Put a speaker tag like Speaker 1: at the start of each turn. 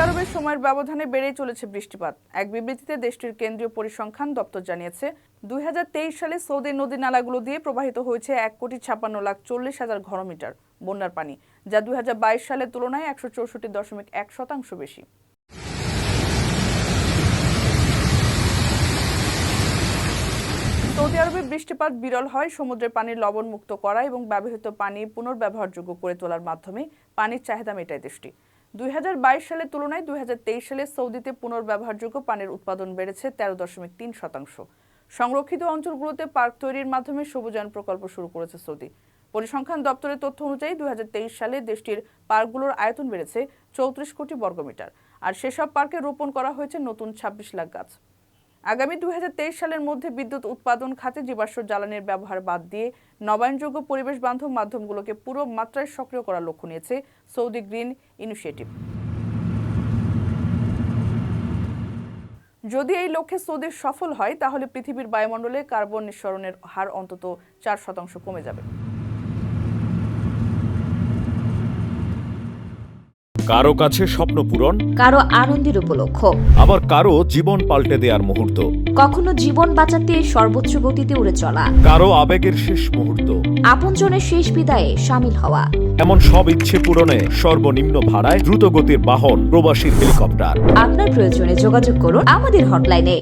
Speaker 1: আরবের সময়ের ব্যবধানে বেড়েই চলেছে বৃষ্টিপাত। এক বিবৃতিতে দেশটির কেন্দ্রীয় পরিসংখ্যান দপ্তর জানিয়েছে, 2023 সালে সৌদির নদী নালাগুলো দিয়ে প্রবাহিত হয়েছে 1,56,40,000 ঘনমিটার বন্যার পানি, যা 2022 সালের তুলনায় 164.1% বেশি। সৌদি আরবে বৃষ্টিপাত বিরল হয় সমুদ্রের পানি লবণ মুক্ত করা এবং ব্যবহৃত পানি পুনর্ব্যবহারযোগ্য করে তোলার মাধ্যমে পানির চাহিদা মেটায় দেশটি। 2022 সালের তুলনায় 2023 সালে সৌদিতে পুনর্ব্যবহারযোগ্য পানির উৎপাদন বেড়েছে 13.3%। সংরক্ষিত অঞ্চলগুলোতে পার্ক তৈরির মাধ্যমে সবুজায়ন প্রকল্প শুরু করেছে সৌদি। পরিসংখ্যান দপ্তরের তথ্য অনুযায়ী 2023 সালে দেশটির পার্কগুলোর আয়তন বেড়েছে 34 কোটি বর্গমিটার, আর সেসব পার্কে রোপণ করা হয়েছে নতুন 26 লাখ গাছ। আগামী 2023 সালের মধ্যে বিদ্যুৎ উৎপাদন খাতে জীবাশ্ম জ্বালানির ব্যবহার বাদ দিয়ে নবায়নযোগ্য পরিবেশ বান্ধব মাধ্যমগুলোকে পুরো মাত্রায় সক্রিয় করার লক্ষ্য নিয়েছে সৌদি গ্রিন ইনিশিয়েটিভ। যদি এই লক্ষ্যে সৌদি সফল হয়, তাহলে পৃথিবীর বায়ুমণ্ডলে কার্বন নিঃসরণের হার অন্তত 4% কমে যাবে।
Speaker 2: কারো কাছে স্বপ্ন পূরণ,
Speaker 3: কারো আনন্দের উপলক্ষ,
Speaker 2: আবার কারো জীবন পাল্টে দেওয়ার মুহূর্ত,
Speaker 3: কখনো জীবন বাঁচাতে সর্বোচ্চ গতিতে উড়ে চলা,
Speaker 2: কারো আবেগের শেষ মুহূর্ত,
Speaker 3: আপনজনের শেষ বিদায়ে শামিল হওয়া।
Speaker 2: এমন সব ইচ্ছে পূরণে সর্বনিম্ন ভাড়ায় দ্রুতগতির বাহন প্রবাসীর হেলিকপ্টার।
Speaker 3: আপনার প্রয়োজনে যোগাযোগ করুন আমাদের হটলাইনে।